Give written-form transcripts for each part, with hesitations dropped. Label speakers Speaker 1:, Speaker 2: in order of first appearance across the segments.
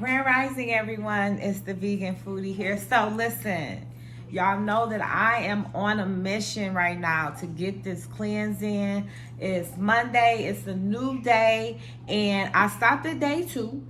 Speaker 1: Grand Rising, everyone. It's the vegan foodie here. So listen, y'all know that I am on a mission right now to get this cleanse in. It's Monday. It's a new day, and I stopped at day 2.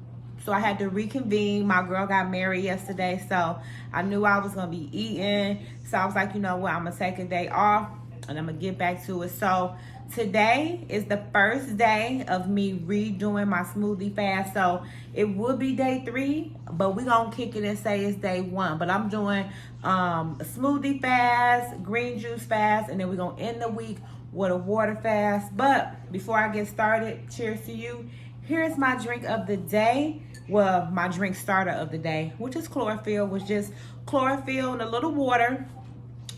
Speaker 1: So I had to reconvene. My girl got married yesterday, so I knew I was gonna be eating. So I was like, you know what? I'm gonna take a day off, and I'm gonna get back to it. So today is the first day of me redoing my smoothie fast. So it would be day 3, but we gonna kick it and say it's day 1. But I'm doing a smoothie fast, green juice fast, and then we're gonna end the week with a water fast. But before I get started, cheers to you. Here's my drink of the day. Well, my drink starter of the day, which is chlorophyll, was just chlorophyll and a little water.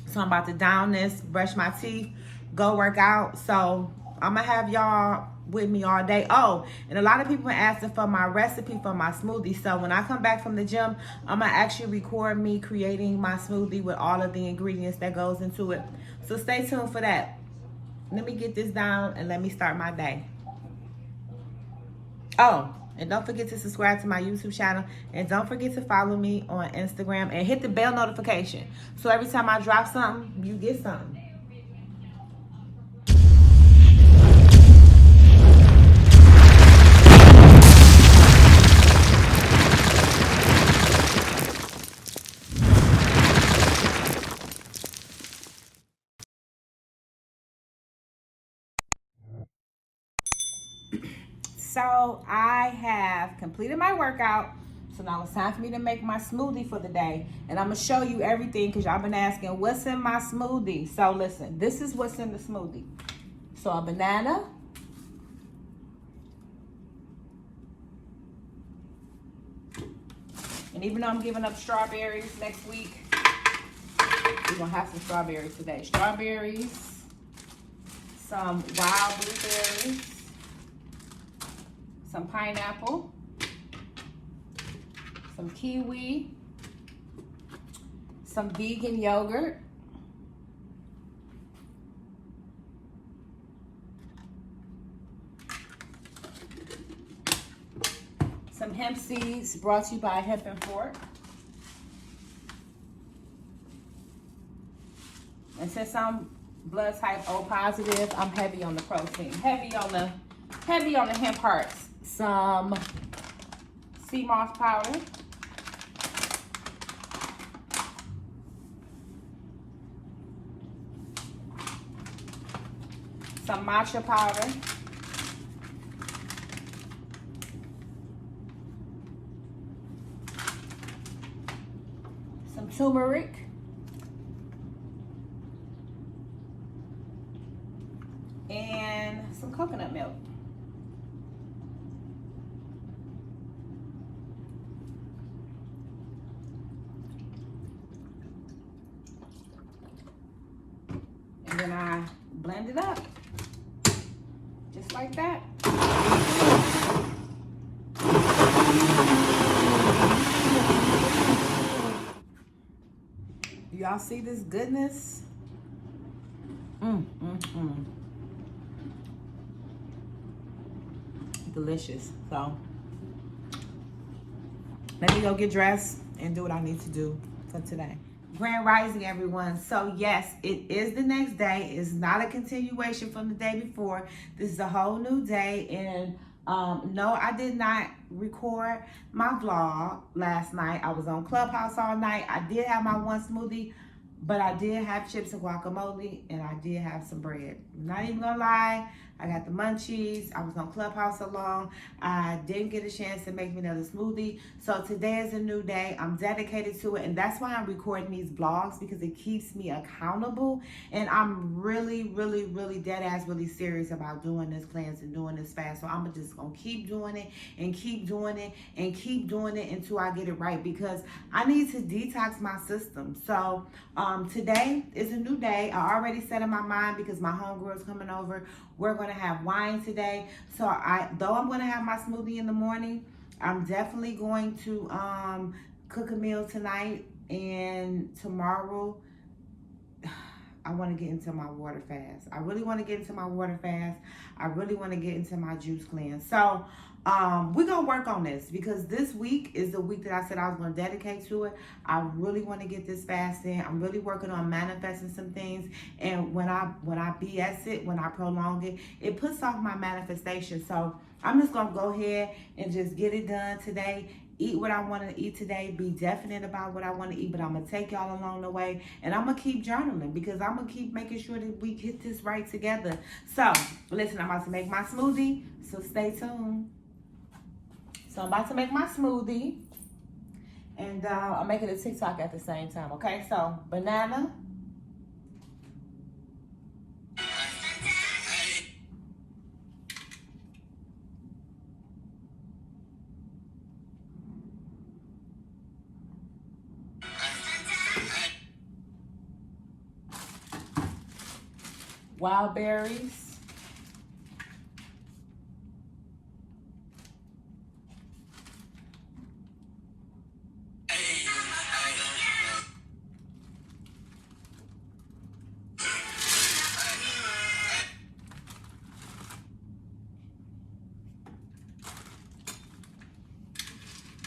Speaker 1: So I'm about to down this, brush my teeth, go work out. So I'm gonna have y'all with me all day. Oh, and a lot of people are asking for my recipe for my smoothie. So when I come back from the gym, I'm gonna actually record me creating my smoothie with all of the ingredients that goes into it. So stay tuned for that. Let me get this down and let me start my day. Oh, and don't forget to subscribe to my YouTube channel. And don't forget to follow me on Instagram and hit the bell notification. So every time I drop something, you get something. So I have completed my workout. So now it's time for me to make my smoothie for the day. And I'm going to show you everything because y'all been asking what's in my smoothie. So listen, this is what's in the smoothie. So a banana. And even though I'm giving up strawberries next week, we're going to have some strawberries today. Strawberries, some wild blueberries, some pineapple, some kiwi, some vegan yogurt, some hemp seeds brought to you by Hemp and Fork. And since I'm blood type O positive, I'm heavy on the protein, heavy on the hemp hearts. Some sea moss powder, some matcha powder, some turmeric, and some coconut milk. And then I blend it up, just like that. Y'all see this goodness? Delicious. So let me go get dressed and do what I need to do for today. Grand Rising, everyone. So yes, it is the next day. It's not a continuation from the day before. This is a whole new day. And no, I did not record my vlog last night. I was on Clubhouse all night. I did have my one smoothie, but I did have chips and guacamole, and I did have some bread. I'm not even gonna lie, I got the munchies. I was on Clubhouse alone. I didn't get a chance to make me another smoothie. So today is a new day. I'm dedicated to it, and that's why I'm recording these vlogs, because it keeps me accountable. And I'm really, really, really dead ass really serious about doing this cleanse and doing this fast. So I'm just gonna keep doing it and keep doing it and keep doing it until I get it right, because I need to detox my system. So today is a new day. I already set in my mind, because my homegirl is coming over. We're going to have wine today. So though I'm going to have my smoothie in the morning, I'm definitely going to cook a meal tonight, and tomorrow I want to get into my water fast. I really want to get into my water fast. I really want to get into my juice cleanse. So we're going to work on this because this week is the week that I said I was going to dedicate to it. I really want to get this fast in. I'm really working on manifesting some things. And when I BS it, when I prolong it, it puts off my manifestation. So I'm just going to go ahead and just get it done today. Eat what I want to eat today. Be definite about what I want to eat, but I'm going to take y'all along the way. And I'm going to keep journaling because I'm going to keep making sure that we get this right together. So, listen, I'm about to make my smoothie, so stay tuned. So, I'm about to make my smoothie. And I'm making a TikTok at the same time, okay? So, banana. Wild berries.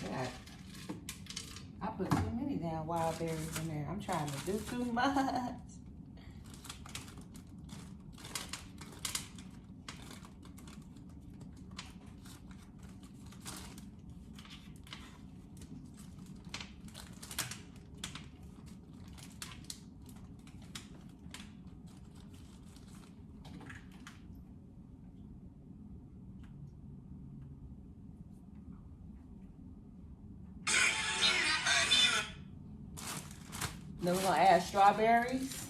Speaker 1: Yeah, I put too many damn wild berries in there. I'm trying to do too much. Then we're gonna add strawberries.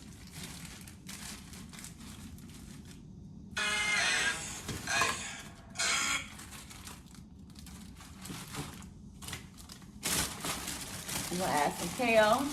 Speaker 1: We're gonna add some kale.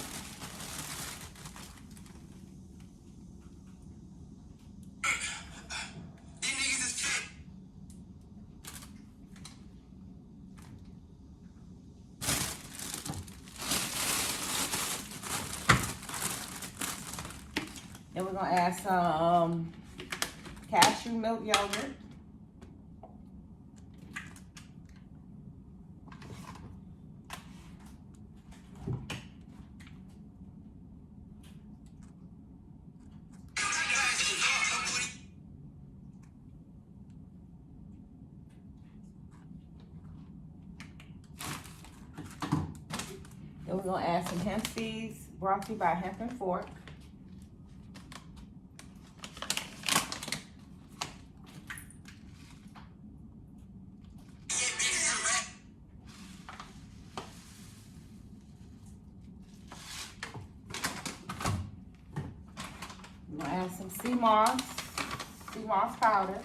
Speaker 1: Then we're gonna add some cashew milk yogurt. Then we're gonna add some hemp seeds, brought to you by Hemp and Fork. We're gonna add some sea moss powder.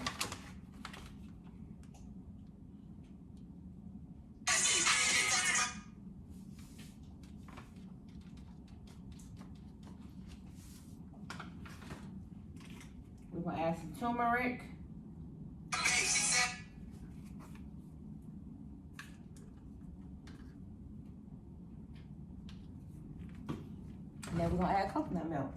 Speaker 1: We're gonna add some turmeric. And then we're gonna add coconut milk.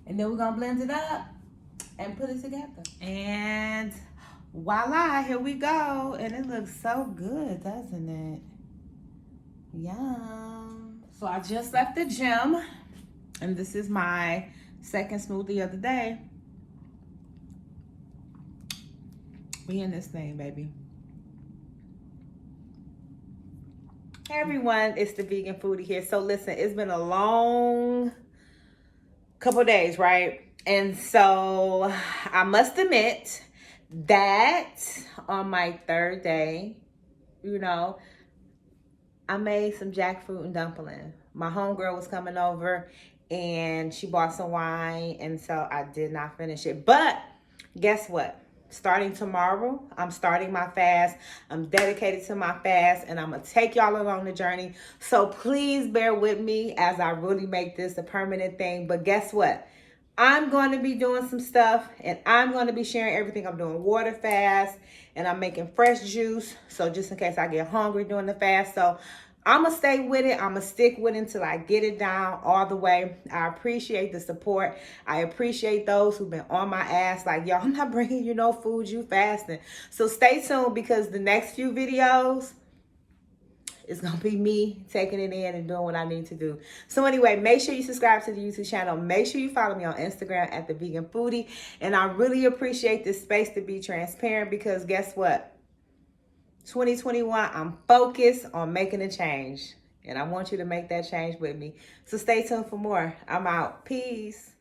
Speaker 1: And then we're gonna blend it up and put it together. And voila, here we go. And it looks so good, doesn't it? Yum. So I just left the gym, and this is my second smoothie of the day. We in this thing, baby. Hey everyone, it's the Vegan Foodie here. So listen, it's been a long couple days, right? And so I must admit that on my third day, you know, I made some jackfruit and dumpling. My homegirl was coming over and she bought some wine, and so I did not finish it. But guess what? starting tomorrow. I'm starting my fast. I'm dedicated to my fast, and I'm going to take y'all along the journey. So please bear with me as I really make this a permanent thing. But guess what? I'm going to be doing some stuff, and I'm going to be sharing everything. I'm doing water fast, and I'm making fresh juice. So just in case I get hungry during the fast. So I'm going to stay with it. I'm going to stick with it until I get it down all the way. I appreciate the support. I appreciate those who've been on my ass like, yo, I'm not bringing you no food, you fasting. So stay tuned, because the next few videos, it's going to be me taking it in and doing what I need to do. So anyway, make sure you subscribe to the YouTube channel. Make sure you follow me on Instagram at The Vegan Foodie. And I really appreciate this space to be transparent, because guess what? 2021, I'm focused on making a change. And I want you to make that change with me. So stay tuned for more. I'm out. Peace.